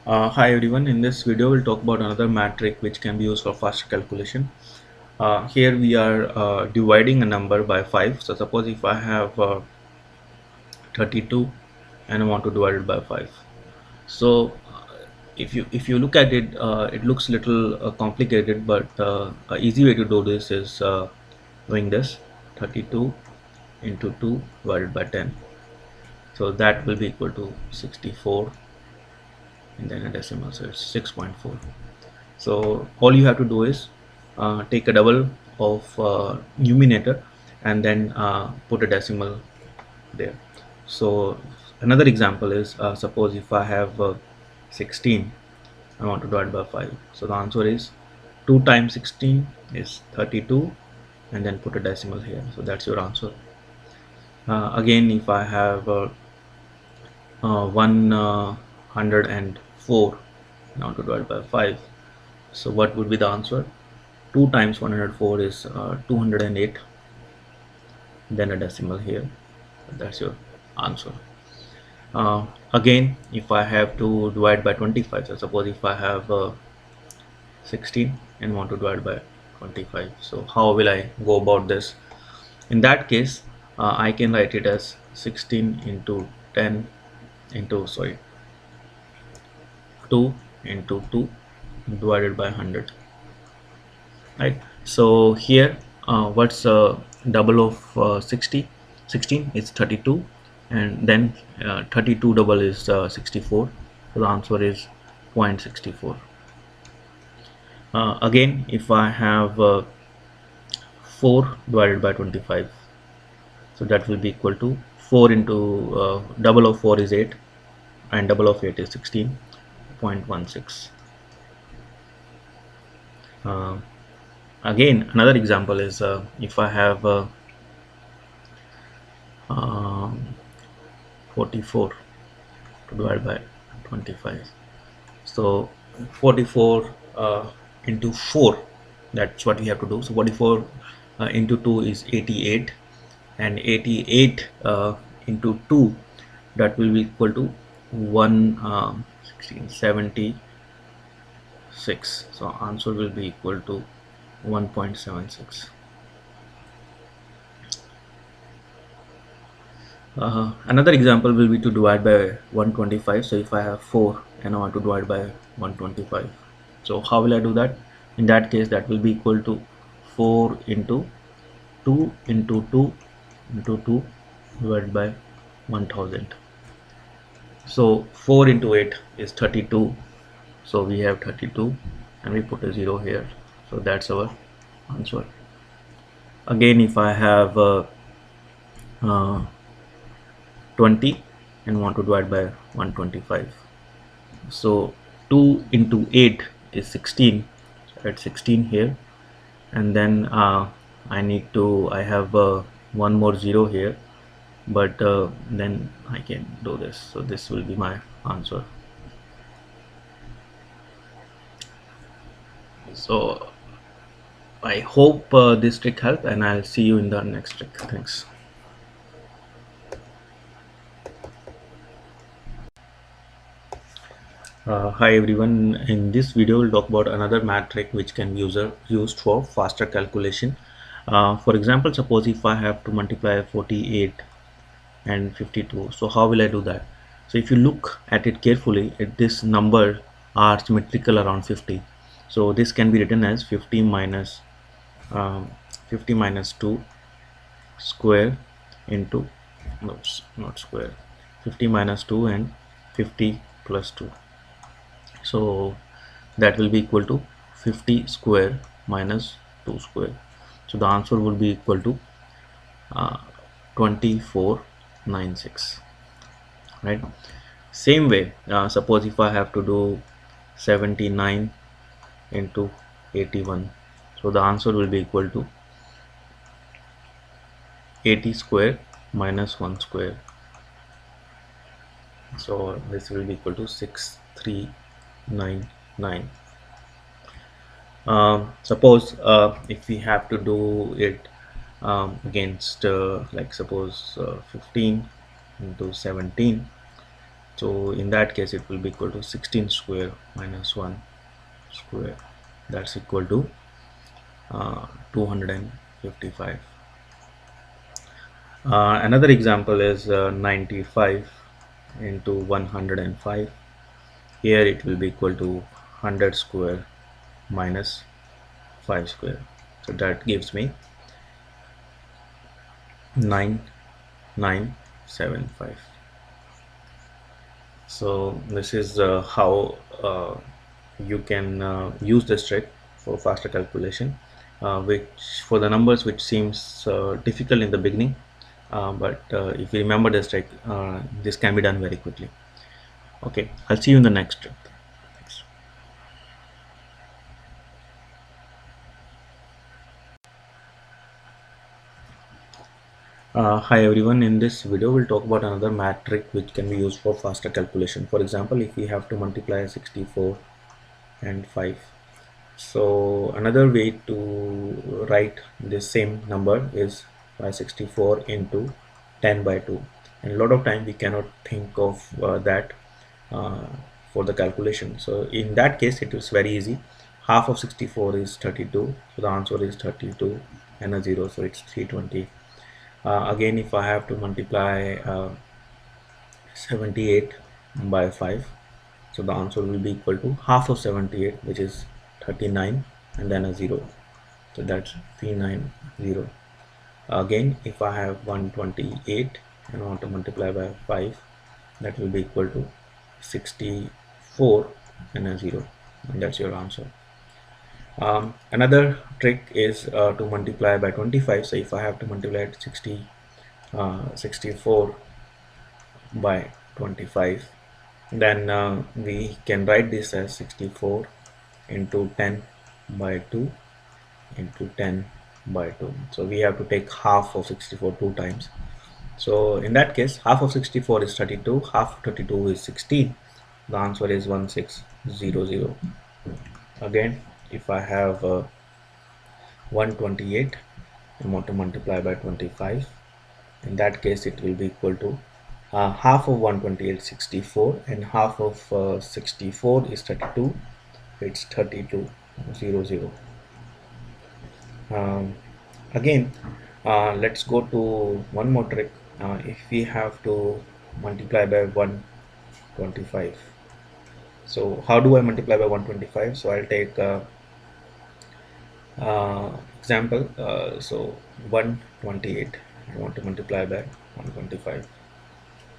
Hi everyone, in this video we'll talk about another metric which can be used for faster calculation. Here we are dividing a number by 5. So suppose if I have 32 and I want to divide it by 5. So if you look at it, it looks little complicated, but a easy way to do this is doing this: 32 into 2 divided by 10. So that will be equal to 64, and then a decimal, so it's 6.4. So all you have to do is take a double of numerator and then put a decimal there. So another example is suppose if I have 16, I want to divide by 5. So the answer is 2 times 16 is 32, and then put a decimal here. So that's your answer. Again, if I have 104, I want to divide by 5. So what would be the answer? 2 times 104 is 208, then a decimal here. That's your answer. Again, if I have to divide by 25, so suppose if I have 16 and want to divide by 25, so how will I go about this? In that case, I can write it as 16 into 10 into 2 into 2 divided by 100, right? So here what's double of 16 is 32, and then 32 double is 64, so the answer is 0.64. Again, if I have 4 divided by 25, so that will be equal to 4 into double of 4 is 8, and double of 8 is 16.16. Again, another example is if I have 44 to divide by 25. So 44 into 4, that's what we have to do. So 44 into 2 is 88, and 88 into 2, that will be equal to 176. So answer will be equal to 1.76. Another example will be to divide by 125. So if I have 4 and I want to divide by 125, so how will I do that? In that case, that will be equal to 4 into 2 into 2 into 2 divided by 1000. So 4 into 8 is 32, so we have 32 and we put a 0 here, so that's our answer. Again, if I have 20 and want to divide by 125, so 2 into 8 is 16, so add 16 here, and then I have one more 0 here, but then I can do this, so this will be my answer. So I hope this trick helped, and I'll see you in the next trick. Thanks. Hi everyone, in this video we'll talk about another math trick which can be used for faster calculation. For example, suppose if I have to multiply 48 and 52, so how will I do that? So if you look at it carefully, this number are symmetrical around 50, so this can be written as 50 minus 2 square into, no, not square, 50 minus 2 and 50 plus 2, so that will be equal to 50 square minus 2 square, so the answer will be equal to 2496, right? Same way, suppose if I have to do 79 into 81, so the answer will be equal to 80 square minus 1 square, so this will be equal to 6399. Suppose if we have to do it against like suppose 15 into 17, So in that case it will be equal to 16 square minus 1 square, that's equal to 255. Another example is 95 into 105. Here it will be equal to 100 square minus 5 square. So that gives me 9975. So this is how you can use this trick for faster calculation, which for the numbers which seems difficult in the beginning, but if you remember this trick, this can be done very quickly. Okay, I'll see you in the next trick. Thanks. Hi everyone, in this video we'll talk about another math trick which can be used for faster calculation. For example, if we have to multiply 64 and 5. So another way to write this same number is by 64 into 10 by 2, and a lot of time we cannot think of that uh, for the calculation. So in that case it is very easy. Half of 64 is 32, so the answer is 32 and a 0, so it's 320. Again, if I have to multiply 78 by 5, so the answer will be equal to half of 78, which is 39, and then a 0, so that's 390. Again, if I have 128 and I want to multiply by 5, that will be equal to 64 and a 0, and that's your answer. Another trick is to multiply by 25. So if I have to multiply 64 by 25, then we can write this as 64 into 10 by 2 into 10 by 2. So we have to take half of 64 two times. So in that case, half of 64 is 32, half of 32 is 16. The answer is 1600. Again, if I have 128 and want to multiply by 25, in that case it will be equal to half of 128 is 64, and half of 64 is 32, it's 3200. Again, let's go to one more trick. If we have to multiply by 125, so how do I multiply by 125? So I'll take example. So 128 I want to multiply by 125,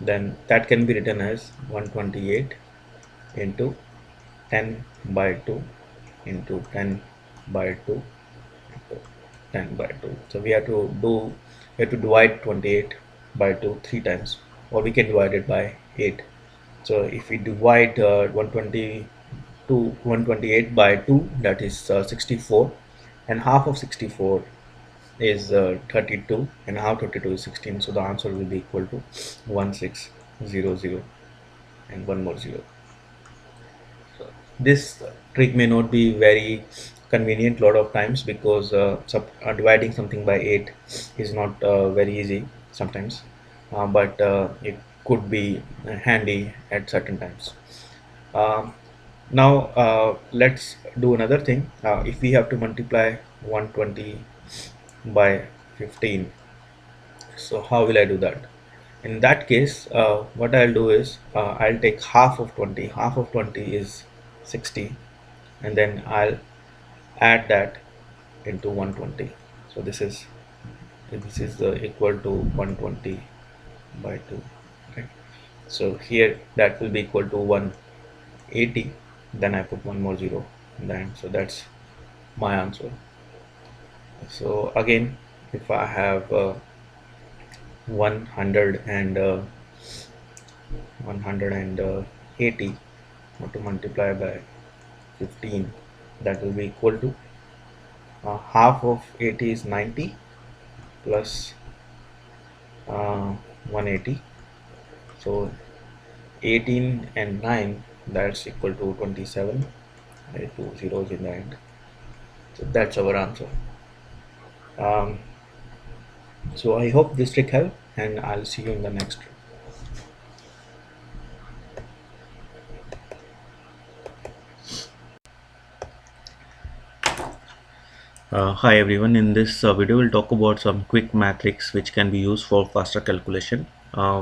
then that can be written as 128 into 10 by 2 into 10 by 2 into 10 by 2. So we have to divide 28 by 2 three times, or we can divide it by 8. So if we divide 128 by 2, that is 64, and half of 64 is 32, and half 32 is 16, so the answer will be equal to 1600 and one more 0. So this trick may not be very convenient lot of times, because dividing something by 8 is not very easy sometimes, but it could be handy at certain times. Um, Now let's do another thing. If we have to multiply 120 by 15, so how will I do that? In that case, what I'll do is I'll take half of 20. Half of 20 is 60, and then I'll add that into 120. So this is equal to 120 by 2. Okay. So here that will be equal to 180. Then I put one more 0, then so that's my answer. So again, if I have 100 and 180 to multiply by 15, that will be equal to half of 80 is 90 plus 180, so 18 and 9, that's equal to 27. Two zeros in the end, so that's our answer. So I hope this trick helped, and I'll see you in the next trick. Hi everyone, in this video we'll talk about some quick math tricks which can be used for faster calculation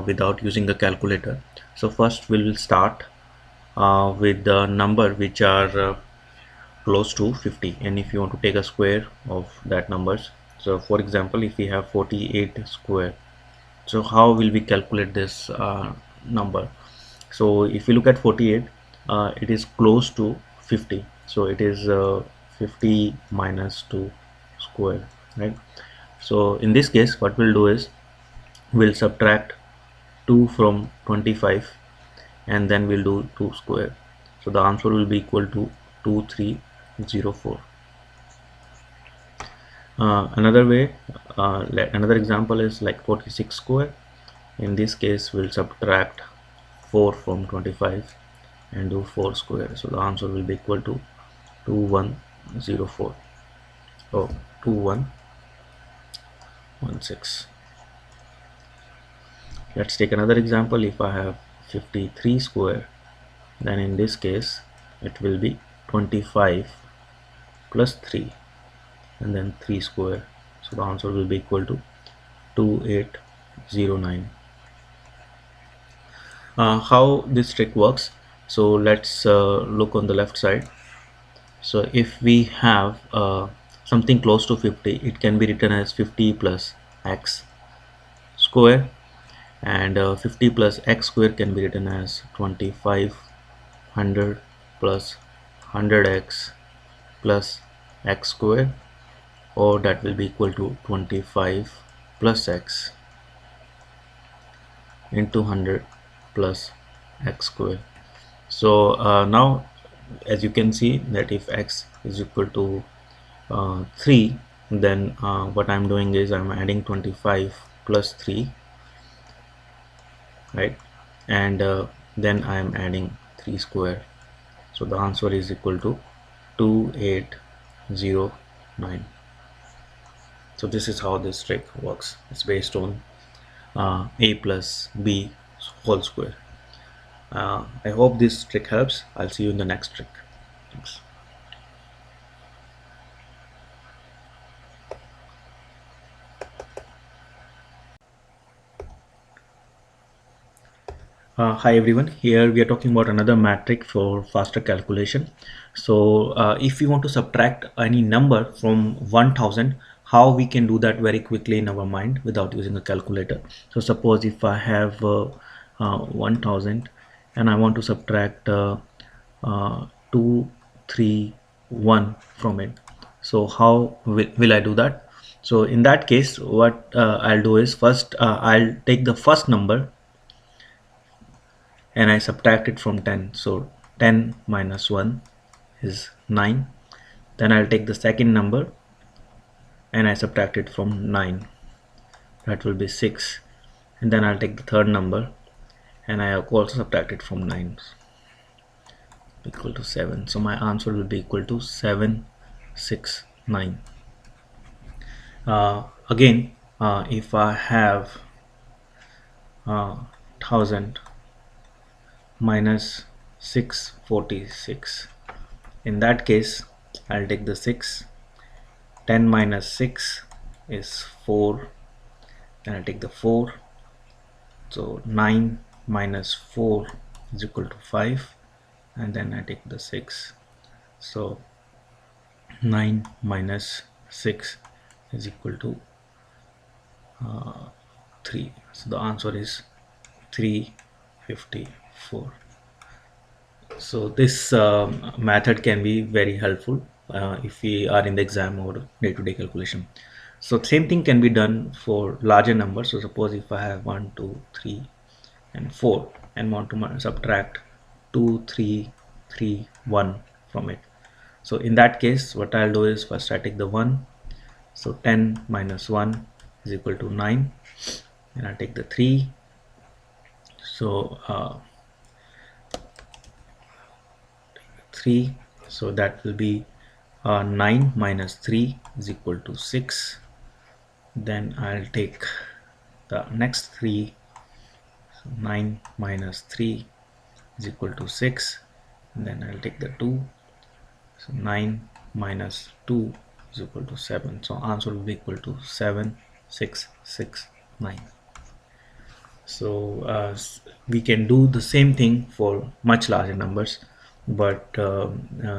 without using a calculator. So first we will start with the number which are close to 50, and if you want to take a square of that numbers. So for example, if we have 48 square, so how will we calculate this number? So if you look at 48, it is close to 50, so it is 50 minus 2 square, right? So in this case what we'll do is we'll subtract 2 from 25 and then we'll do 2 square, so the answer will be equal to 2304. Another way, another example is like 46 square. In this case we'll subtract 4 from 25 and do 4 square, so the answer will be equal to 2104 or 2116. Let's take another example. If I have 53 square, then in this case it will be 25 plus 3 and then 3 square, so the answer will be equal to 2809. How this trick works, so let's look on the left side. So if we have something close to 50, it can be written as 50 plus x square, and 50 plus x square can be written as 2500 plus 100x plus x square, or that will be equal to 25 plus x into 100 plus x square. So now as you can see that if x is equal to 3, then what I'm doing is I'm adding 25 plus 3, right, and then I'm adding 3 square, so the answer is equal to 2809. So this is how this trick works. It's based on a plus b whole square. I hope this trick helps. I'll see you in the next trick. Thanks. Hi everyone, here we are talking about another metric for faster calculation. So if we want to subtract any number from 1000, how we can do that very quickly in our mind without using a calculator. So suppose if I have 1000 and I want to subtract 231 from it, so how will I do that? So in that case what I'll do is first I'll take the first number and I subtract it from 10. So 10 minus 1 is 9. Then I'll take the second number and I subtract it from 9. That will be 6. And then I'll take the third number and I also subtract it from 9, equal to 7. So my answer will be equal to 769. Again, if I have 1000 minus 646, in that case I'll take the 6. 10 minus 6 is 4, then I'll take the 4. So 9 minus 4 is equal to 5, and then I take the 6. So 9 minus 6 is equal to 3. So the answer is 354. So this method can be very helpful if we are in the exam or day-to-day calculation. So same thing can be done for larger numbers. So suppose if I have 1 2 3 and 4 and want to subtract 2 3 3 1 from it, so in that case what I'll do is first I take the 1. So 10 minus 1 is equal to 9, and I take the 3. So 3, so that will be 9 minus 3 is equal to 6. Then I'll take the next 3. So 9 minus 3 is equal to 6, and then I'll take the 2. So 9 minus 2 is equal to 7. So answer will be equal to 7669. So we can do the same thing for much larger numbers, but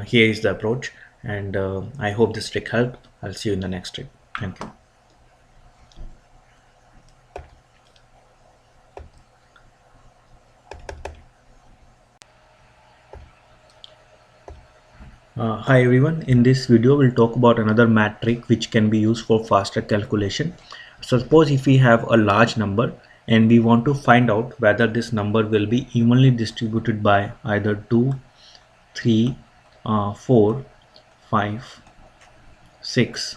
here is the approach, and I hope this trick helped. I'll see you in the next trick. Thank you. Hi everyone, in this video we'll talk about another math trick which can be used for faster calculation. Suppose if we have a large number and we want to find out whether this number will be evenly distributed by either 2, 3, 4, 5, 6,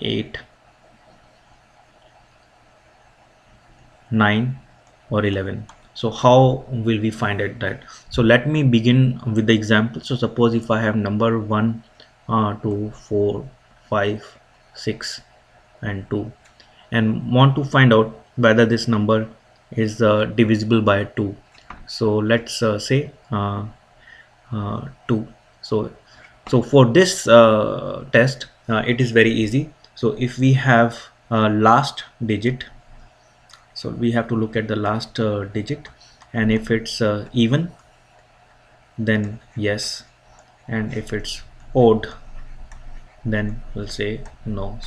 8, 9 or 11. So how will we find it that? So let me begin with the example. So suppose if I have number 1, 2, 4, 5, 6 and 2 and want to find out whether this number is divisible by 2. So let's say 2. So for this test it is very easy. So if we have last digit, so we have to look at the last digit, and if it's even, then yes, and if it's odd, then we'll say no.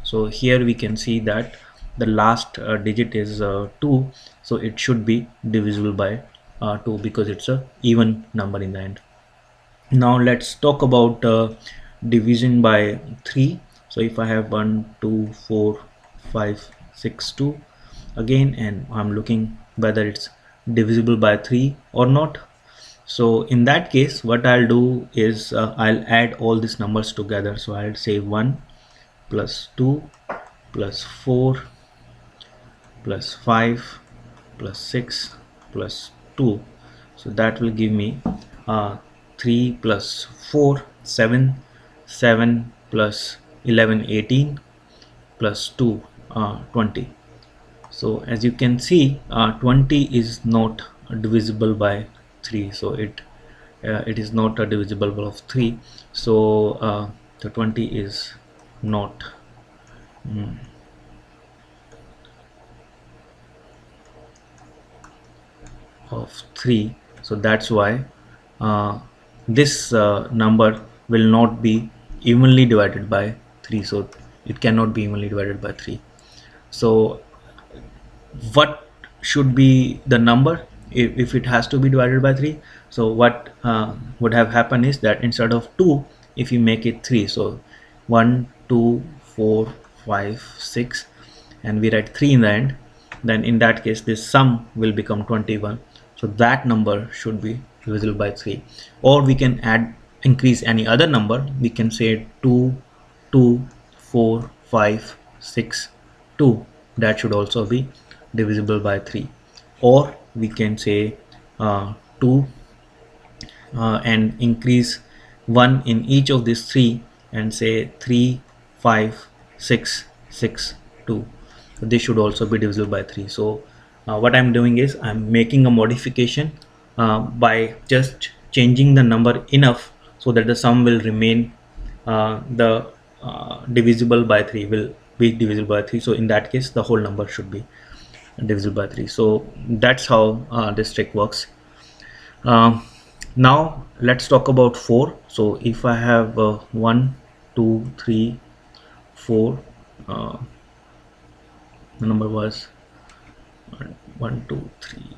So here we can see that the last digit is 2, so it should be divisible by 2 because it's a even number in the end. Now let's talk about division by 3. So if I have 1, 2, 4, 5, 6, 2 again, and I'm looking whether it's divisible by 3 or not. So in that case what I'll do is I'll add all these numbers together. So I'll say 1 plus 2 plus 4 plus 5 plus 6 plus 2. So that will give me 3 plus 4 7, 7 plus 11 18 plus 2 20. So as you can see 20 is not divisible by 3, so it is not a divisible of 3. So the 20 is not of 3. So that's why this number will not be evenly divided by 3. So it cannot be evenly divided by 3. So what should be the number if it has to be divided by 3? So what would have happened is that instead of 2, if you make it 3, so 1 2 4 5 6 and we write 3 in the end, then in that case this sum will become 21. So that number should be divisible by 3. Or we can increase any other number. We can say 2 2 4 5 6 2. That should also be divisible by 3. Or we can say 2 and increase 1 in each of these 3 and say 3 5 6 6 2. So this should also be divisible by 3. So what I'm doing is I'm making a modification by just changing the number enough so that the sum will remain the divisible by 3 will be divisible by 3. So in that case the whole number should be divisible by 3. So that's how this trick works. Now let's talk about 4. So if I have 1 2 3 4, the number was 1 2 3,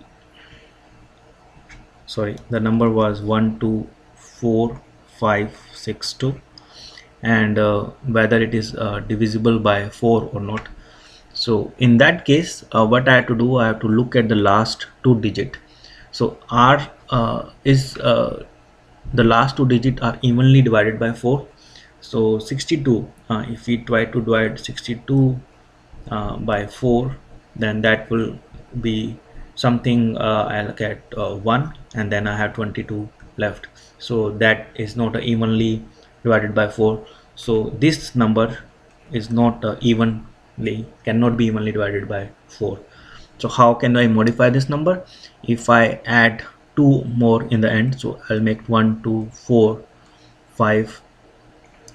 sorry, the number was 1 2 4 5 6 2, and whether it is divisible by 4 or not. So in that case what I have to do, I have to look at the last 2 digit. So R is the last 2 digit are evenly divided by 4. So 62, if we try to divide 62 by 4, then that will be something I'll get 1 and then I have 22 left. So that is not evenly divided by 4. So this number is not cannot be evenly divided by 4. So how can I modify this number? If I add 2 more in the end, so I'll make 1 2 4 5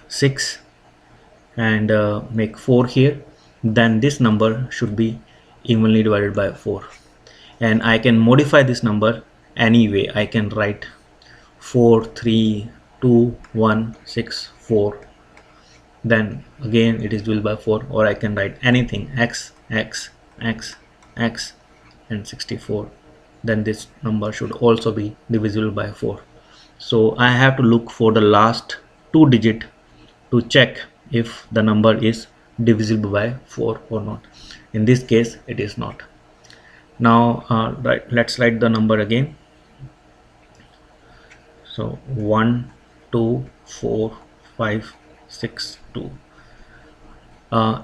6 and make 4 here, then this number should be evenly divided by 4. And I can modify this number anyway. I can write 4 3 2 1 6 4, then again it is divisible by 4, or I can write anything x x x x and 64, then this number should also be divisible by 4. So I have to look for the last two digit to check if the number is divisible by 4 or not. In this case it is not. Now let's write the number again. So 1 2 4 5 6 2.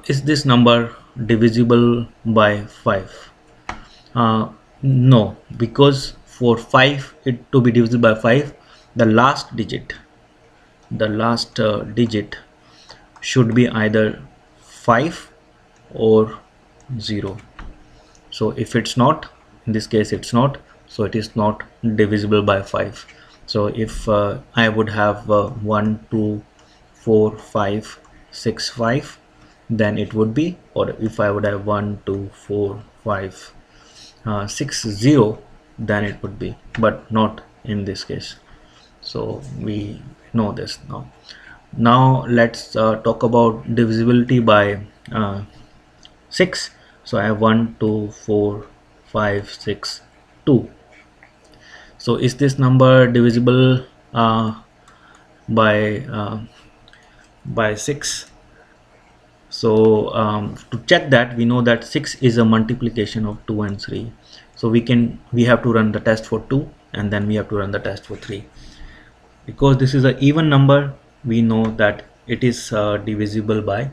Is this number divisible by 5? No, because for 5 it to be divisible by 5, the last digit should be either 5 or 0. So if it's not, in this case it's not, so it is not divisible by 5. So if I would have 1 2 4 5 6 5, then it would be, or if I would have 1 2 4 5 6 0, then it would be, but not in this case. So we know this now. Now let's talk about divisibility by 6. So I have 1 2 4 5 6 2. So is this number divisible by 6? So to check that, we know that 6 is a multiplication of 2 and 3. So we have to run the test for 2, and then we have to run the test for 3. Because this is an even number, we know that it is divisible by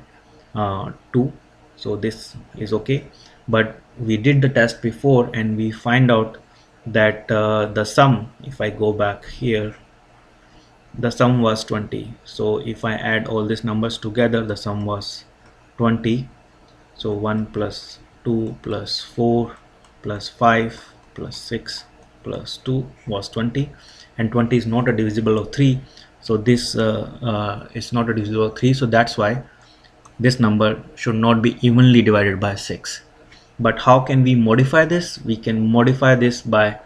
2. So this is okay. But we did the test before and we find out that the sum, if I go back here, the sum was 20. So if I add all these numbers together, the sum was 20. So 1 plus 2 plus 4 plus 5 plus 6 plus 2 was 20, and 20 is not a divisible of 3. So this is not a divisible of 3, so that's why this number should not be evenly divided by 6. But how can we modify this? We can modify this by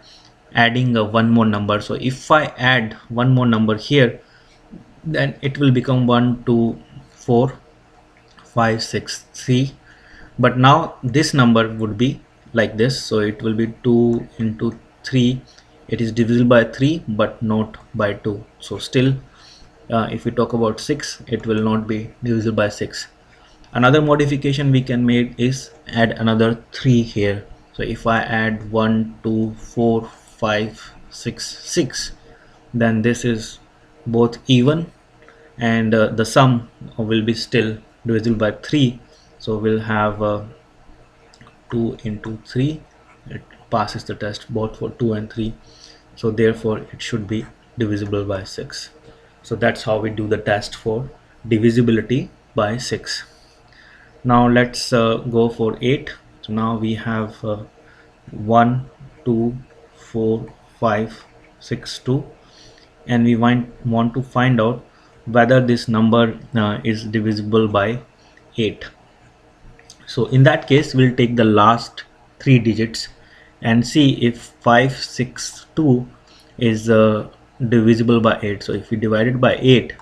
adding one more number. So if I add one more number here, then it will become 1 2 4 5 6 3. But now this number would be like this, so it will be 2 into 3. It is divisible by 3 but not by 2. So still if we talk about 6, it will not be divisible by 6. Another modification we can make is add another 3 here. So if I add 1 2 4 5 6 6, then this is both even, and the sum will be still divisible by 3. So we'll have 2 into 3. It passes the test both for 2 and 3. So therefore it should be divisible by 6. So that's how we do the test for divisibility by 6. Now let's go for 8. So now we have 1 2 4 5 6 2, and we want to find out whether this number is divisible by 8. So in that case, we'll take the last 3 digits and see if 562 is divisible by 8. So if we divide it by 8,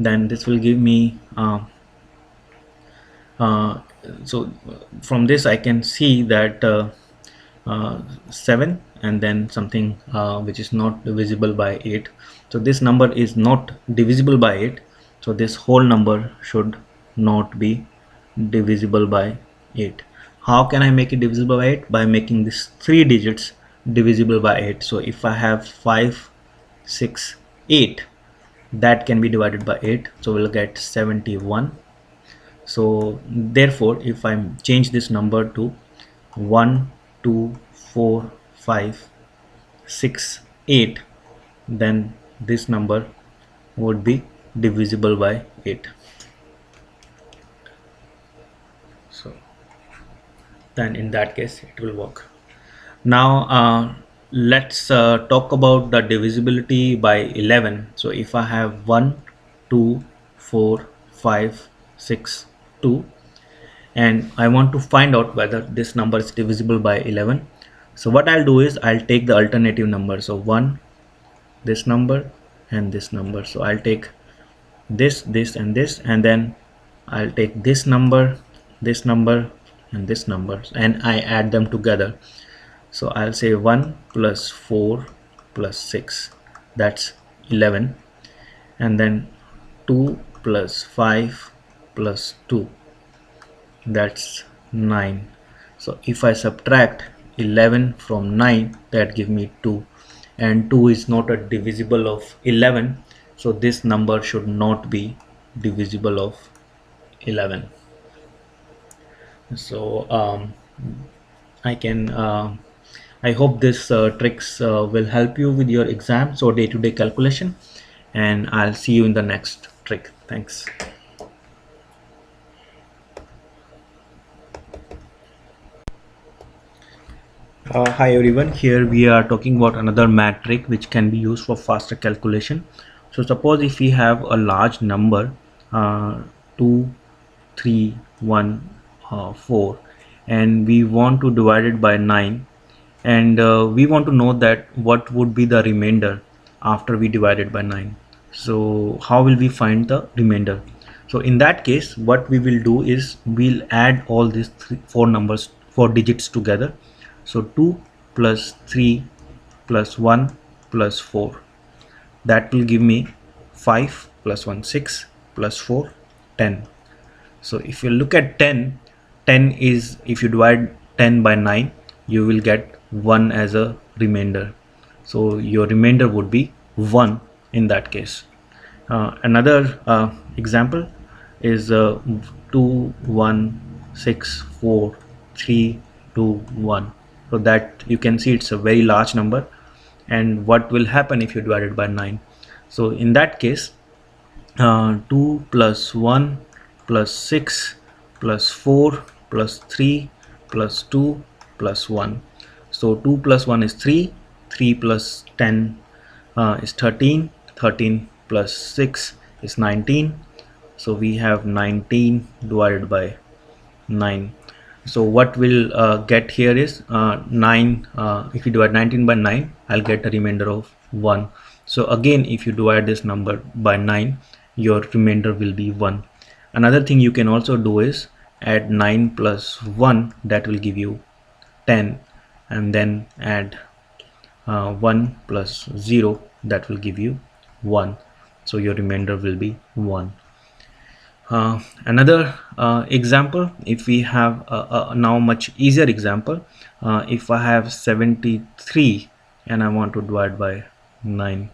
then this will give me so from this I can see that 7 and then something which is not divisible by 8. So this number is not divisible by 8. So this whole number should not be divisible by 8. How can I make it divisible by 8? By making these 3 digits divisible by 8. So if I have 5 6 8, that can be divided by 8, so we'll get 71. So therefore if I change this number to 1 2 4 5 6 8, then this number would be divisible by 8. So then in that case it will work. Now let's talk about the divisibility by 11. So if I have 1 2 4 5 6, 2, and I want to find out whether this number is divisible by 11. So what I'll do is I'll take the alternative number. So 1, this number, and this number. So I'll take this and this, and then I'll take this number, and this number, and I add them together. So I'll say 1 plus 4 plus 6, that's 11, and then 2 plus 5 plus 2, that's 9. So if I subtract 11 from 9, that give me 2, and 2 is not a divisible of 11, so this number should not be divisible of 11. So I can I hope this tricks will help you with your exams or day-to-day calculation, and I'll see you in the next trick. Thanks. Hi everyone, here we are talking about another math trick which can be used for faster calculation. So suppose if we have a large number, 2, 3, 1, 4, and we want to divide it by 9, and we want to know that what would be the remainder after we divide it by 9. So how will we find the remainder? So in that case, what we will do is we'll add all these four digits together. So 2 plus 3 plus 1 plus 4, that will give me 5 plus 1 6 plus 4 10. So if you look at 10, 10 is, if you divide 10 by 9, you will get 1 as a remainder. So your remainder would be 1 in that case. Another example is 2 1 6 4 3 2 1. So that you can see it's a very large number, and what will happen if you divide it by 9? So in that case, 2 plus 1 plus 6 plus 4 plus 3 plus 2 plus 1. So 2 plus 1 is 3, 3 plus 10 is 13, 13 plus 6 is 19. So we have 19 divided by 9. So what we'll get here is 9. If you divide 19 by 9, I'll get a remainder of 1. So again, if you divide this number by 9, your remainder will be 1. Another thing you can also do is add 9 plus 1, that will give you 10, and then add 1 plus 0, that will give you 1. So your remainder will be 1. Another example, if we have a now much easier example, if I have 73 and I want to divide by 9.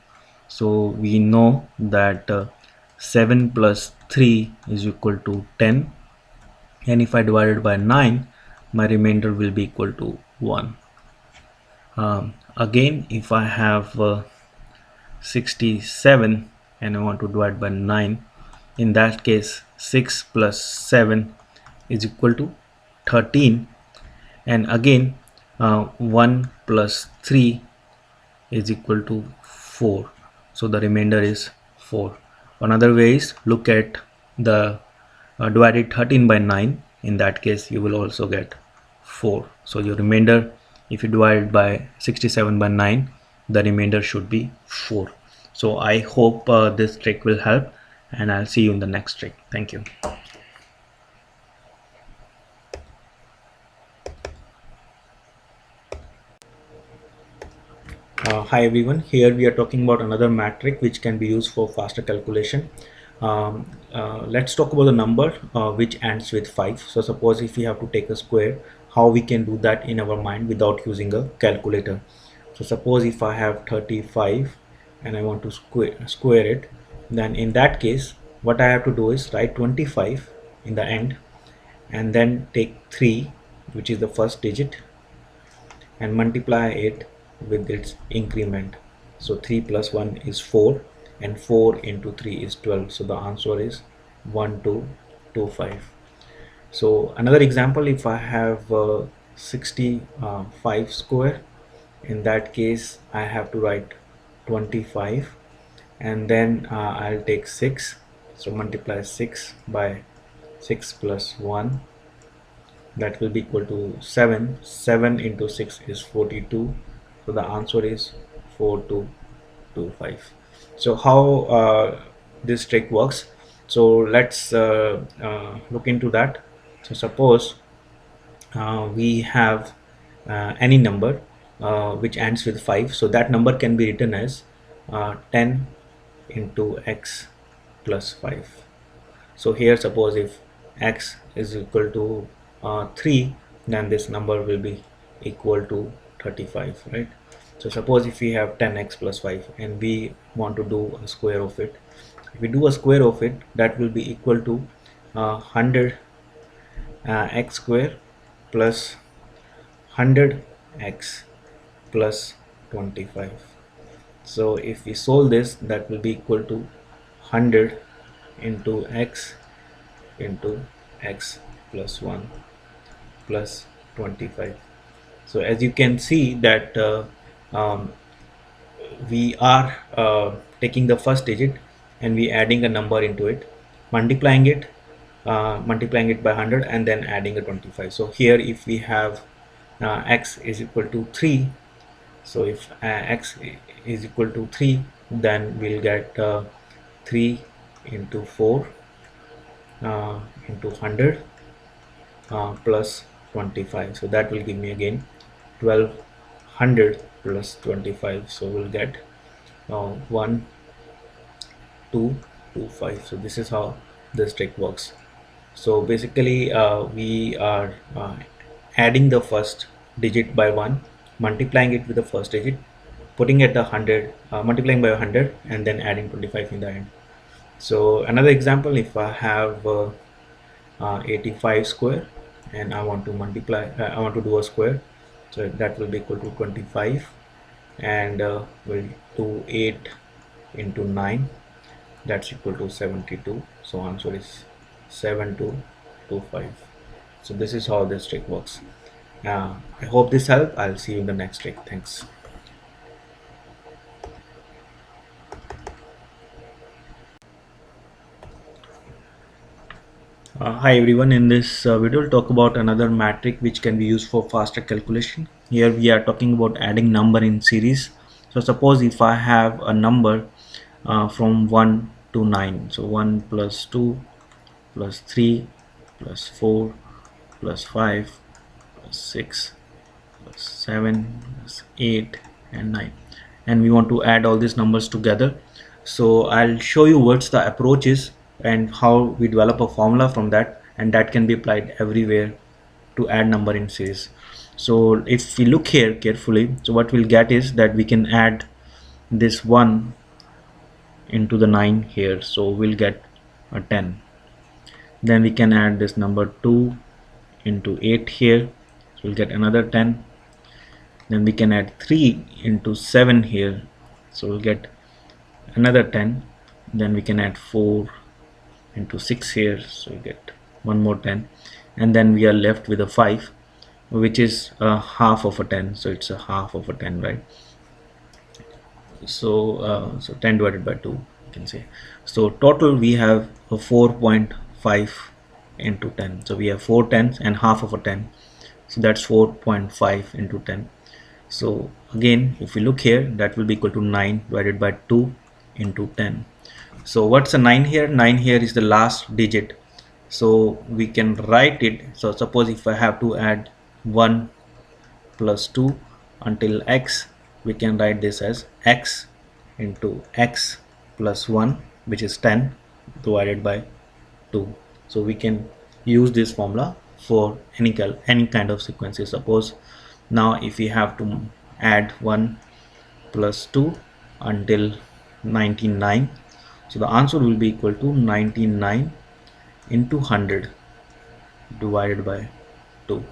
So we know that 7 plus 3 is equal to 10, and if I divide it by 9, my remainder will be equal to 1. Again, if I have 67 and I want to divide by 9, in that case 6 plus 7 is equal to 13, and again 1 plus 3 is equal to 4, so the remainder is 4. Another way is look at the divided 13 by 9, in that case you will also get 4. So your remainder, if you divide by 67 by 9, the remainder should be 4. So I hope this trick will help, and I'll see you in the next trick. Thank you. Hi everyone, here we are talking about another math trick which can be used for faster calculation. Let's talk about the number which ends with 5. So suppose if we have to take a square, how we can do that in our mind without using a calculator. So suppose if I have 35 and I want to square it, then in that case what I have to do is write 25 in the end, and then take 3, which is the first digit, and multiply it with its increment. So 3 plus 1 is 4, and 4 into 3 is 12. So the answer is 1225. So another example, if I have 65 square, in that case I have to write 25, and then I'll take 6, so multiply 6 by 6 plus 1, that will be equal to 7. 7 into 6 is 42. So the answer is 4225. So how this trick works, so let's look into that. So suppose we have any number which ends with 5, so that number can be written as 10 into x plus 5. So here suppose if x is equal to 3, then this number will be equal to 35, right? So suppose if we have 10x plus 5 and we want to do a square of it, if we do a square of it, that will be equal to 100 x square plus 100x plus 25. So if we solve this, that will be equal to 100 into x into x plus 1 plus 25. So as you can see that um, we are taking the first digit and we adding a number into it, multiplying it by 100 and then adding a 25. So here if we have x is equal to 3, so if x is equal to 3, then we'll get 3 into 4 into 100 plus 25. So that will give me again 1200 plus 25. So we'll get 1225. So this is how this trick works. So basically we are adding the first digit by 1, multiplying it with the first digit, putting it 100, multiplying by 100 and then adding 25 in the end. So another example, if I have 85 square and I want to multiply, I want to do a square, so that will be equal to 25, and we'll do 8 into 9, that's equal to 72. So answer is 7225. So this is how this trick works. I hope this helped. I'll see you in the next trick. Thanks. Hi everyone, in this video we'll talk about another metric which can be used for faster calculation. Here we are talking about adding number in series. So suppose if I have a number from 1 to 9, so 1 plus 2 plus 3 plus 4 plus 5 plus 6 plus 7 plus 8 and 9, and we want to add all these numbers together. So I'll show you what's the approach is and how we develop a formula from that, and that can be applied everywhere to add number in series. So if we look here carefully, so what we'll get is that we can add this 1 into the 9 here, so we'll get a 10. Then we can add this number 2 into 8 here, so we'll get another 10. Then we can add 3 into 7 here, so we'll get another 10. Then we can add 4 into 6 here, so we get one more 10, and then we are left with a 5, which is a half of a 10, so it's a half of a 10, right? So so 10 divided by 2, you can say. So total we have a 4.5 into 10, so we have 4 tens and half of a 10, so that's 4.5 into 10. So again, if we look here, that will be equal to 9 divided by 2 into 10. So what's a 9 here? 9 here is the last digit, so we can write it. So suppose if I have to add 1 plus 2 until x, we can write this as x into x plus 1, which is 10 divided by 2. So we can use this formula for any kind of sequences. Suppose now if we have to add 1 plus 2 until 99, so the answer will be equal to 99 into 100 divided by 2.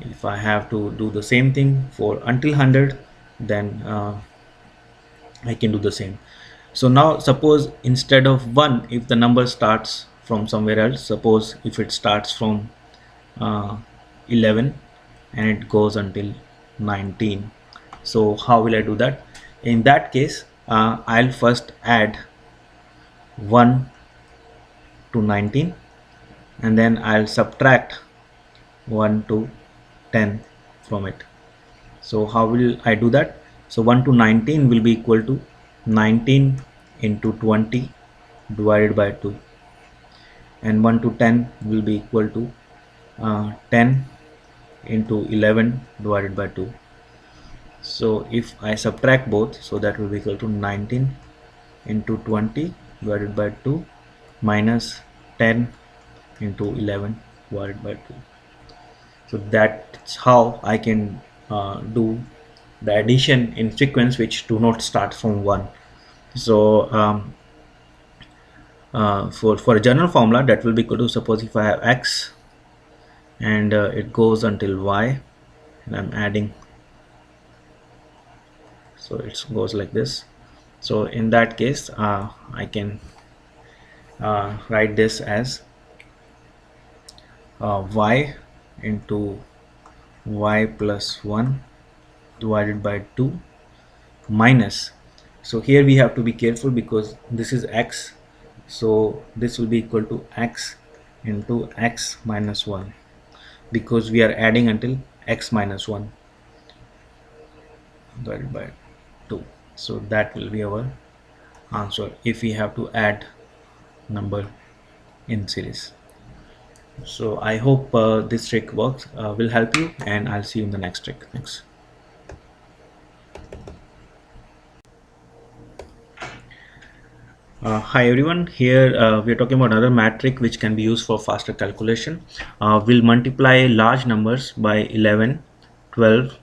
If I have to do the same thing for until 100, then I can do the same. So now suppose instead of 1, if the number starts from somewhere else, suppose if it starts from 11 and it goes until 19, so how will I do that? In that case, I'll first add 1 to 19, and then I'll subtract 1 to 10 from it. So how will I do that? So 1 to 19 will be equal to 19 into 20 divided by 2, and 1 to 10 will be equal to 10 into 11 divided by 2. So if I subtract both, so that will be equal to 19 into 20 divided by 2 minus 10 into 11 divided by 2. So that's how I can do the addition in sequence which do not start from 1. So for a general formula, that will be equal to, suppose if I have x and it goes until y, and I'm adding, so it goes like this. So in that case I can write this as y into y plus 1 divided by 2 minus, so here we have to be careful because this is x, so this will be equal to x into x minus 1, because we are adding until x minus 1 divided by 2. So that will be our answer if we have to add number in series. So I hope this trick works, will help you, and I'll see you in the next trick. Thanks. Hi everyone, here we are talking about another metric which can be used for faster calculation. We'll multiply large numbers by 11, 12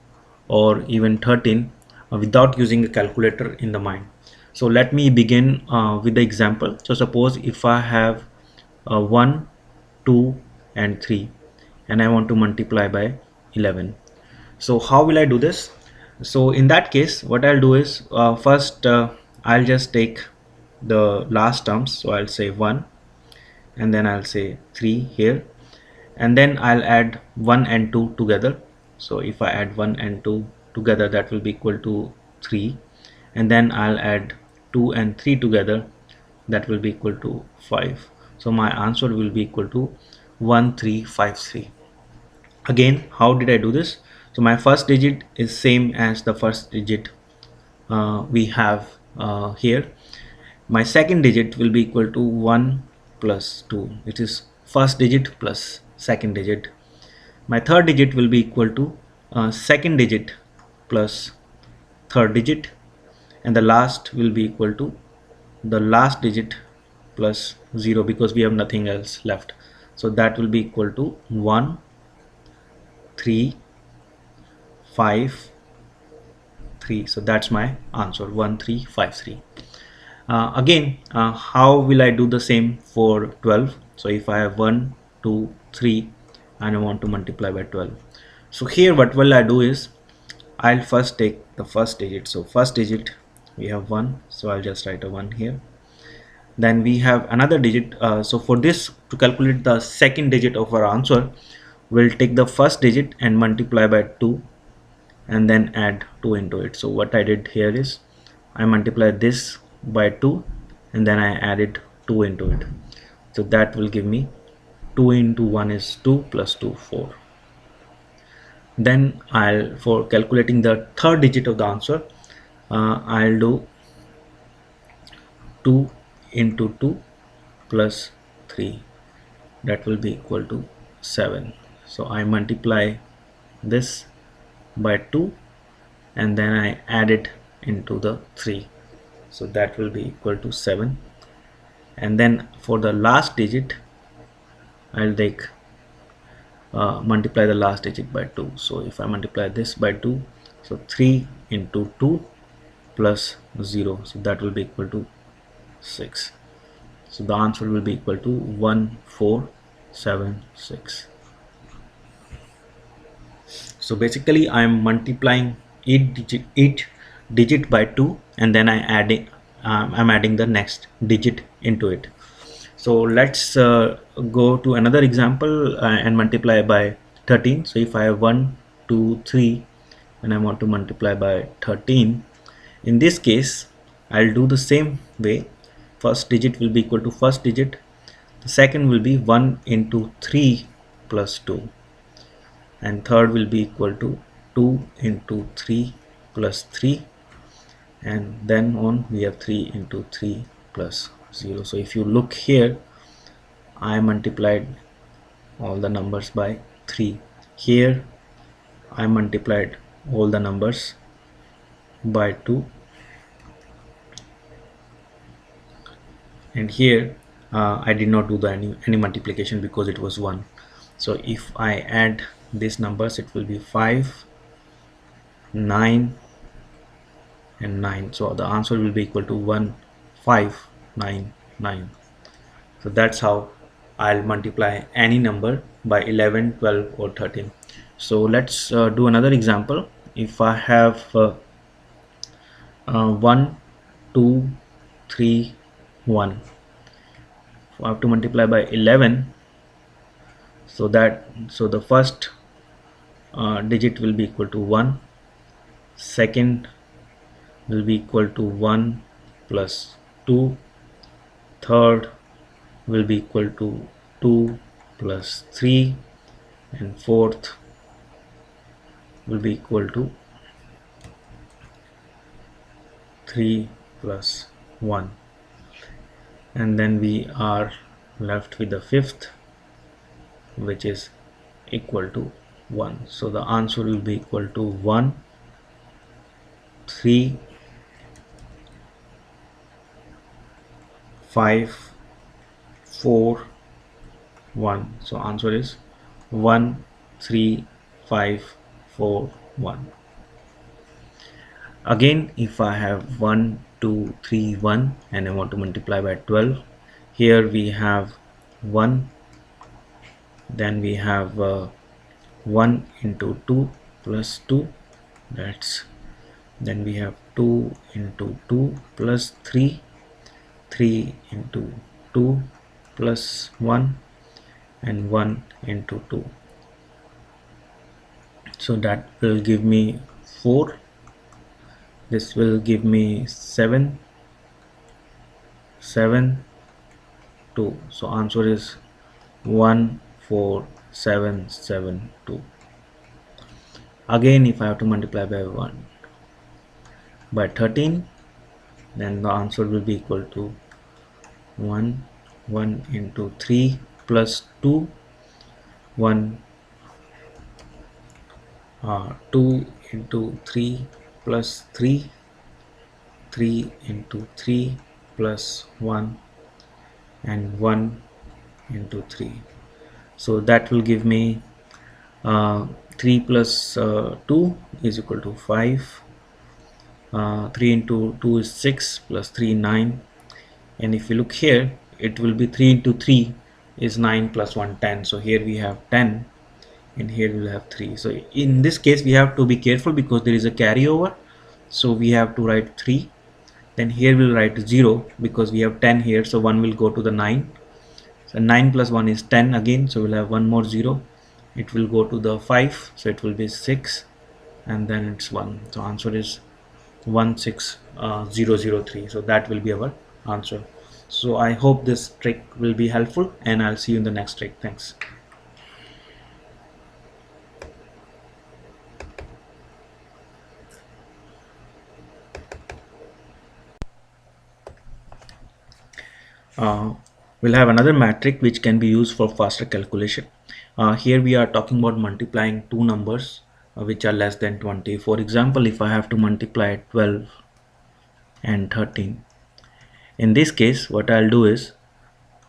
or even 13 without using a calculator in the mind. So let me begin with the example. So suppose if I have 1, 2 and 3 and I want to multiply by 11. So how will I do this? So in that case what I'll do is first I'll just take the last terms, so I'll say 1 and then I'll say 3 here, and then I'll add 1 and 2 together. So if I add 1 and 2 together, that will be equal to 3, and then I'll add 2 and 3 together, that will be equal to 5. So my answer will be equal to 1353. Again, how did I do this? So my first digit is same as the first digit we have here. My second digit will be equal to 1 plus 2, which is first digit plus second digit. My third digit will be equal to second digit plus third digit, and the last will be equal to the last digit plus 0, because we have nothing else left. So that will be equal to 1, 3, 5, 3. So that's my answer, 1353. Again, how will I do the same for 12? So if I have 1, 2, 3 and I want to multiply by 12. So here what will I do is I'll first take the first digit. So first digit we have 1, so I'll just write a 1 here. Then we have another digit. So for this, to calculate the second digit of our answer, we'll take the first digit and multiply by 2 and then add 2 into it. So what I did here is I multiplied this by 2 and then I added 2 into it. So that will give me 2 into 1 is 2 plus 2, 4. Then for calculating the third digit of the answer, I'll do 2 into 2 plus 3, that will be equal to 7. So I multiply this by 2 and then I add it into the 3, so that will be equal to 7. And then for the last digit I'll take multiply the last digit by 2. So if I multiply this by 2, so 3 into 2 plus 0, so that will be equal to 6. So the answer will be equal to 1476. So basically I am multiplying each digit by 2 and then I'm adding the next digit into it. So let's go to another example and multiply by 13. So if I have 1, 2, 3 and I want to multiply by 13, in this case I'll do the same way. First digit will be equal to first digit, The second will be 1 into 3 plus 2, and third will be equal to 2 into 3 plus 3, and then on we have 3 into 3 plus 0. So if you look here, I multiplied all the numbers by 3. Here I multiplied all the numbers by 2, and here I did not do the any multiplication because it was 1. So if I add these numbers, it will be 5, 9 and 9. So the answer will be equal to 1, 5, 9, 9. So that's how I'll multiply any number by 11, 12 or 13. So let's do another example. If I have 1, 2, 3, 1, so I have to multiply by 11. So the first digit will be equal to 1, second will be equal to 1 plus 2, third will be equal to 2 plus 3, and fourth will be equal to 3 plus 1, and then we are left with the fifth, which is equal to 1. So the answer will be equal to 1, 3, 5, 4, 1. So answer is 1, 3, 5, 4, 1. Again, if I have 1, 2, 3, 1 and I want to multiply by 12, here we have 1, then we have 1 into 2 plus 2, that's, then we have 2 into 2 plus 3, 3 into 2 plus 1, and 1 into 2. So that will give me 4. This will give me 7, 7, 2. So answer is 1, 4, 7, 7, 2. Again, if I have to multiply by 1 by 13, then the answer will be equal to 1, 1 into 3 plus 2, 1, 2 into 3 plus 3, 3 into 3 plus 1, and 1 into 3. So that will give me 3 plus 2 is equal to 5. 3 into 2 is 6 plus 3 9, and if you look here, it will be 3 into 3 is 9 plus 1 10. So here we have 10 and here we'll have 3. So in this case we have to be careful because there is a carryover, so we have to write 3, then here we'll write 0 because we have 10 here, so 1 will go to the 9. So 9 plus 1 is 10 again, so we'll have one more 0, it will go to the 5, so it will be 6, and then it's 1. So answer is 16003. So that will be our answer. So I hope this trick will be helpful, and I'll see you in the next trick. Thanks. We'll have another metric which can be used for faster calculation. Here we are talking about multiplying two numbers which are less than 20. For example, if I have to multiply 12 and 13, in this case what I'll do is,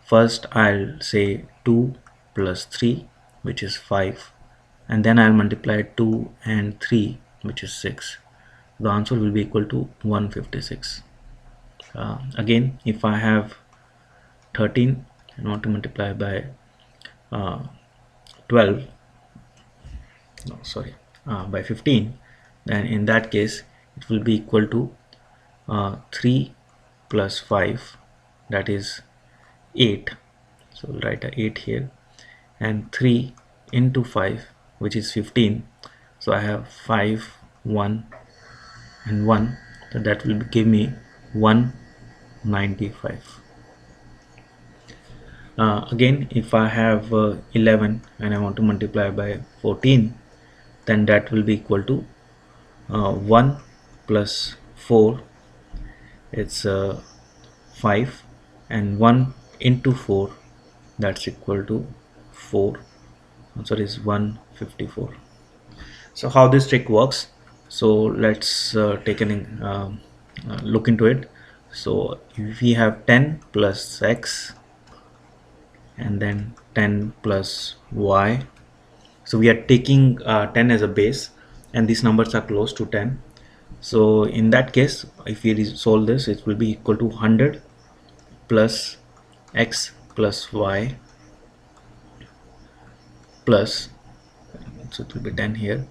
first I'll say 2 plus 3, which is 5, and then I'll multiply 2 and 3, which is 6. The answer will be equal to 156. Again, if I have 13 and want to multiply by 12, no sorry, by 15, then in that case it will be equal to 3 plus 5, that is 8. So we'll write a 8 here, and 3 into 5, which is 15. So I have 5, 1 and 1, so that will give me 195. Again, if I have 11 and I want to multiply by 14, then that will be equal to 1 plus 4, it's 5, and 1 into 4, that's equal to 4. Answer is 154. So how this trick works, so let's take an look into it. So if we have 10 plus x and then 10 plus y, so we are taking 10 as a base and these numbers are close to 10. So in that case, if we solve this, it will be equal to 100 plus x plus y plus, so it will be 10 here,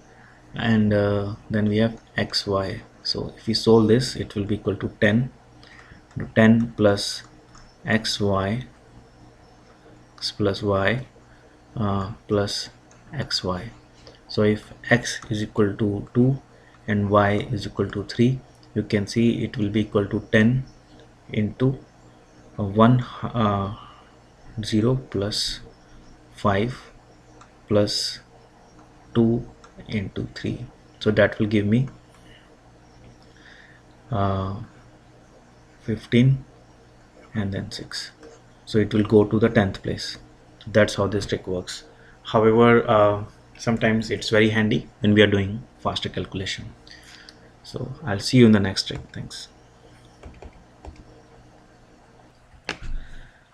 and then we have xy. So if we solve this, it will be equal to 10 plus xy plus y plus xy. So if x is equal to 2 and y is equal to 3, you can see it will be equal to 10 into 0 plus 5 plus 2 into 3. So that will give me 15 and then 6. So it will go to the 10th place. That's how this trick works. However, sometimes it's very handy when we are doing faster calculation. So I'll see you in the next trick. Thanks.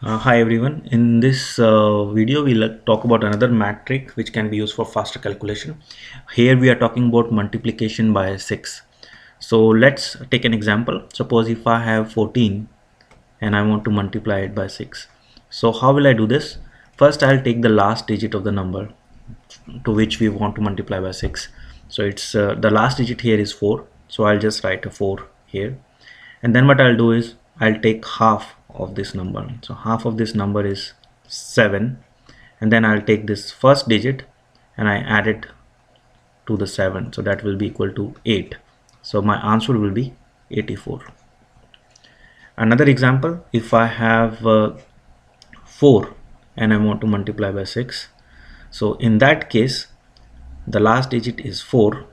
Hi everyone. In this video we'll talk about another math trick which can be used for faster calculation. Here we are talking about multiplication by 6. So let's take an example. Suppose if I have 14 and I want to multiply it by 6. So how will I do this? First I'll take the last digit of the number to which we want to multiply by 6. So it's the last digit here is 4, so I'll just write a 4 here, and then what I'll do is I'll take half of this number. So half of this number is 7, and then I'll take this first digit and I add it to the 7, so that will be equal to 8. So my answer will be 84. Another example, if I have 4 and I want to multiply by 6, so in that case the last digit is 4,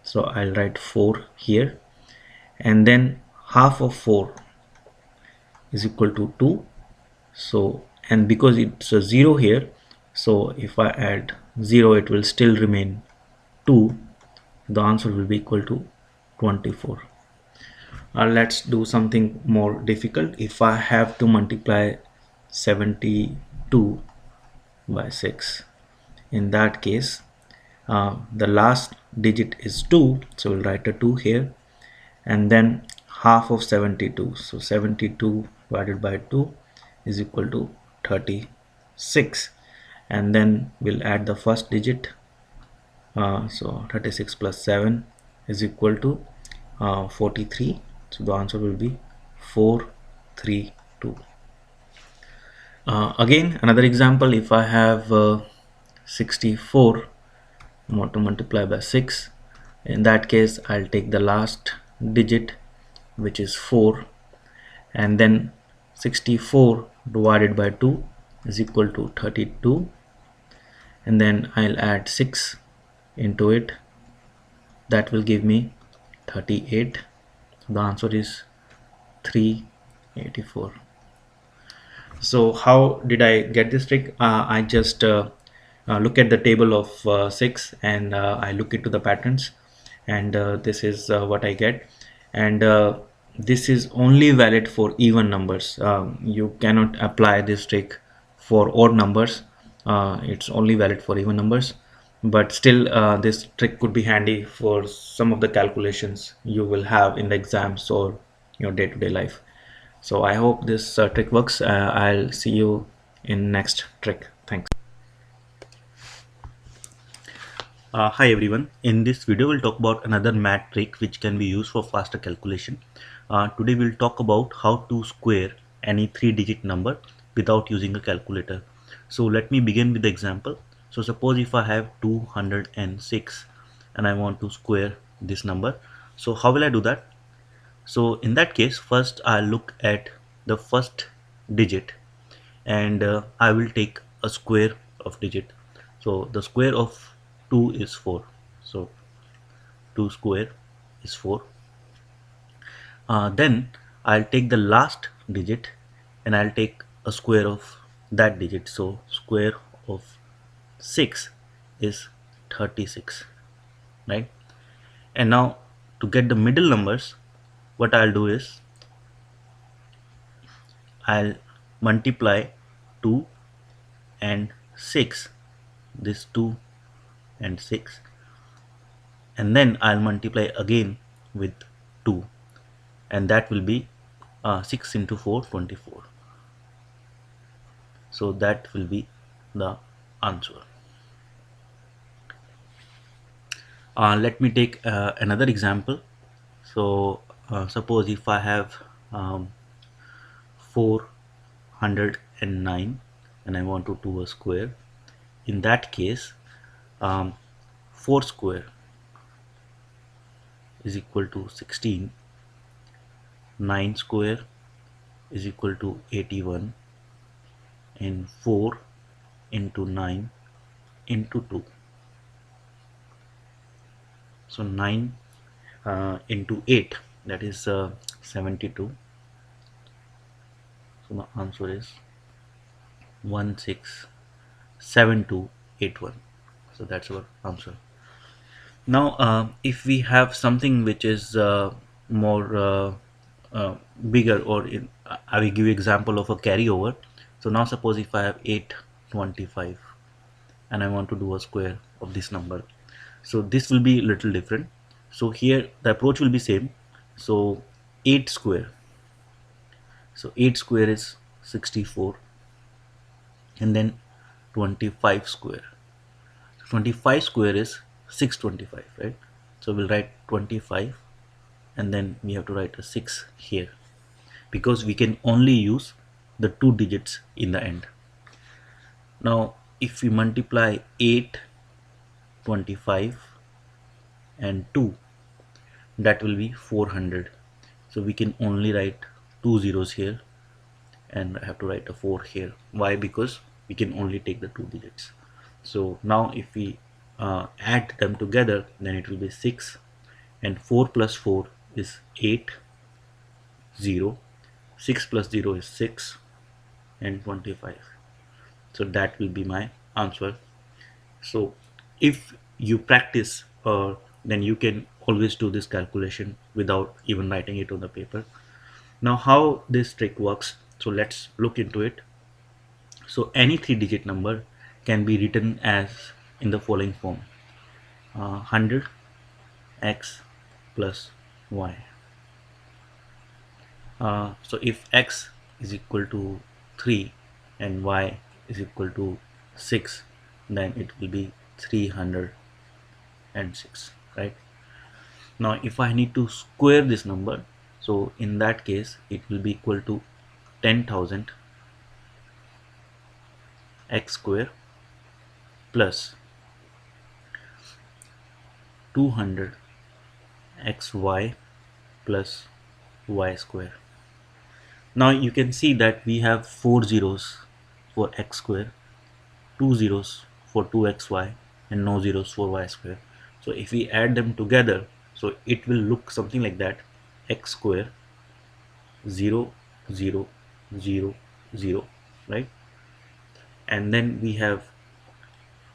so I'll write 4 here, and then half of 4 is equal to 2. So, and because it's a 0 here, so if I add 0 it will still remain 2. The answer will be equal to 24. Let's do something more difficult. If I have to multiply 72 by 6, in that case the last digit is 2, so we'll write a 2 here, and then half of 72, so 72 divided by 2 is equal to 36, and then we'll add the first digit, so 36 plus 7 is equal to 43, so the answer will be 432. Again, another example, if I have 64, I want to multiply by 6. In that case, I'll take the last digit, which is 4, and then 64 divided by 2 is equal to 32, and then I'll add 6 into it. That will give me 38. The answer is 384. So how did I get this trick? I just look at the table of 6 and I look into the patterns, and this is what I get, and this is only valid for even numbers. You cannot apply this trick for odd numbers. It's only valid for even numbers, but still this trick could be handy for some of the calculations you will have in the exams or your day-to-day life. So I hope this trick works. I'll see you in next trick. Thanks. Hi everyone. In this video we'll talk about another math trick which can be used for faster calculation. Today we'll talk about how to square any 3-digit number without using a calculator. So let me begin with the example. So suppose if I have 206 and I want to square this number. So how will I do that? So in that case, first I'll look at the first digit and I will take a square of digit. So the square of 2 is 4. So 2 square is 4. Then I'll take the last digit and I'll take a square of that digit. So square of 6 is 36, right? And now to get the middle numbers, what I'll do is I'll multiply 2 and 6, this 2 and 6, and then I'll multiply again with 2, and that will be 6 into 4, 24. So that will be the answer. Let me take another example. So suppose if I have 409 and I want to do a square. In that case, 4 square is equal to 16, 9 square is equal to 81, and 4 into 9 into 2. So 9 into 8, that is 72. So the answer is 167281. So that's our answer. Now if we have something which is more uh, bigger, or I will give you example of a carryover. So now suppose if I have 825 and I want to do a square of this number, so this will be a little different. So here the approach will be same. So 8 square, so 8 square is 64, and then 25 square, 25 square is 625, right? So we'll write 25, and then we have to write a 6 here, because we can only use the two digits in the end. Now if we multiply 8, 25 and 2, that will be 400. So we can only write two zeros here, and I have to write a 4 here. Why? Because we can only take the two digits. So now if we add them together, then it will be 6, and 4 plus 4 is 8, 0, 6 plus 0 is 6, and 25. So that will be my answer. So if you practice, then you can always do this calculation without even writing it on the paper. Now how this trick works, so let's look into it. So any three digit number can be written as in the following form: 100 x plus y. So if x is equal to 3 and y is equal to 6, then it will be 306, right? Now if I need to square this number, so in that case it will be equal to 10,000 x square plus 200 xy plus y square. Now you can see that we have 4 zeros for x square, 2 zeros for 2xy, and no zeros for y square. So if we add them together, so it will look something like that: x square 0 0 0 0, right? And then we have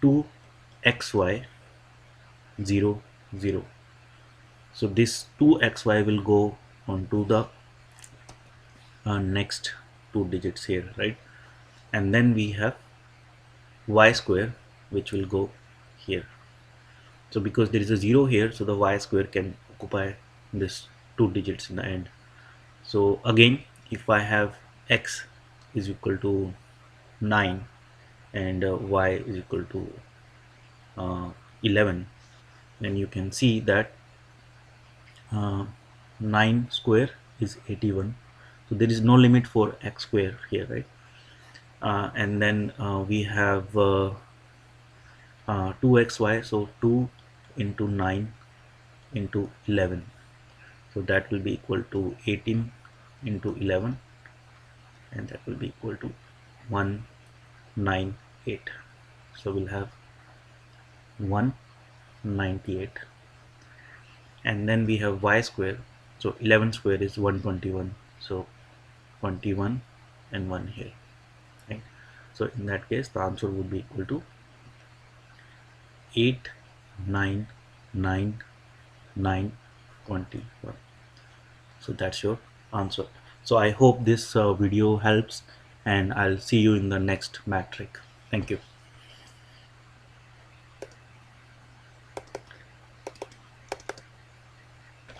2xy 0 0. So this 2xy will go onto the next two digits here, right? And then we have y square, which will go here. So because there is a 0 here, so the y square can occupy this two digits in the end. So again, if I have x is equal to 9 and y is equal to 11, then you can see that 9 square is 81. So there is no limit for x square here, right? And then we have 2xy, so 2 into 9 into 11, so that will be equal to 18 into 11, and that will be equal to 198. So we'll have 198, and then we have y square. So 11 square is 121. So 21 and 1 here, right? So in that case the answer would be equal to 899921. So that's your answer. So I hope this video helps, and I'll see you in the next metric. Thank you.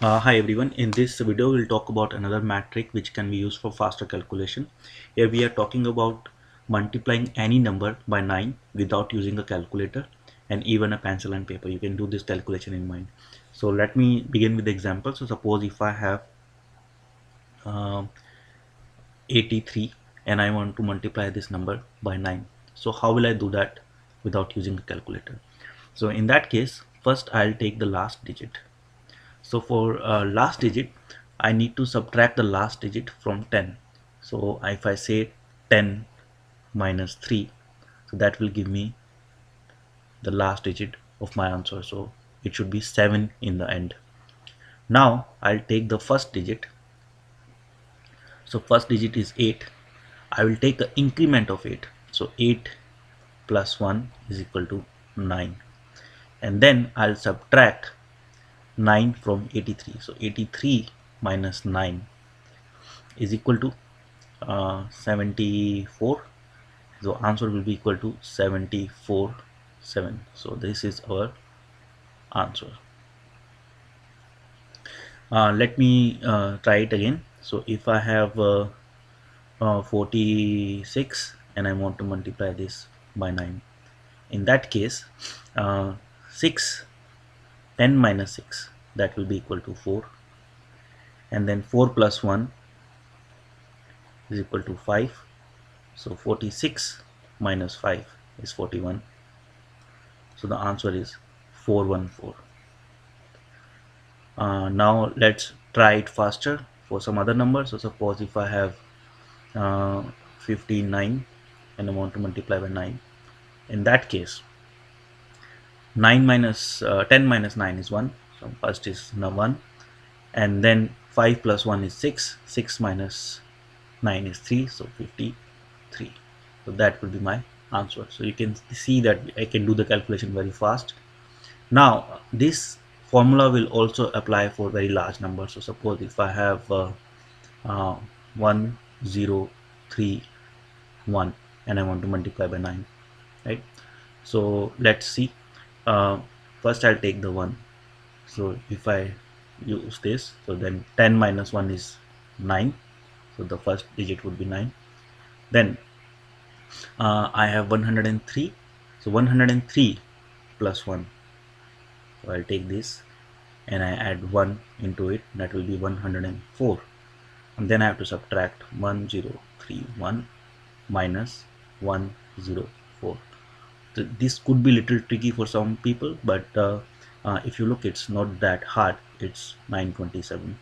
Hi everyone, in this video we'll talk about another metric which can be used for faster calculation. Here we are talking about multiplying any number by 9 without using a calculator and even a pencil and paper. You can do this calculation in mind. So let me begin with the example. So suppose if I have um 83 and I want to multiply this number by 9. So how will I do that without using the calculator? So in that case, first I'll take the last digit. So for last digit, I need to subtract the last digit from 10. So if I say 10 minus 3, so that will give me the last digit of my answer. So it should be 7 in the end. Now I'll take the first digit. So first digit is 8. I will take the increment of 8. So 8 plus 1 is equal to 9. And then I'll subtract 9 from 83. So 83 minus 9 is equal to 74. So answer will be equal to 74 7. So this is our answer. Let me try it again. So if I have 46 and I want to multiply this by 9, in that case 6 10 minus 6, that will be equal to 4, and then 4 plus 1 is equal to 5. So 46 minus 5 is 41. So the answer is 414. Now let's try it faster for some other number. So suppose if I have 59 and I want to multiply by 9, in that case 9 minus 10 minus 9 is 1. So first is 1, and then 5 plus 1 is 6. 6 minus 9 is 3. So 53. So that will be my answer. So you can see that I can do the calculation very fast. Now this formula will also apply for very large numbers. So suppose if I have 1031 and I want to multiply by 9, right? So let's see. First I'll take the 1. So if I use this, so then 10 minus 1 is 9. So the first digit would be 9. Then I have 103. So 103 plus 1. So I'll take this and I add 1 into it. That will be 104. And then I have to subtract 1031 minus 104. So this could be a little tricky for some people, but if you look, it's not that hard. It's 927.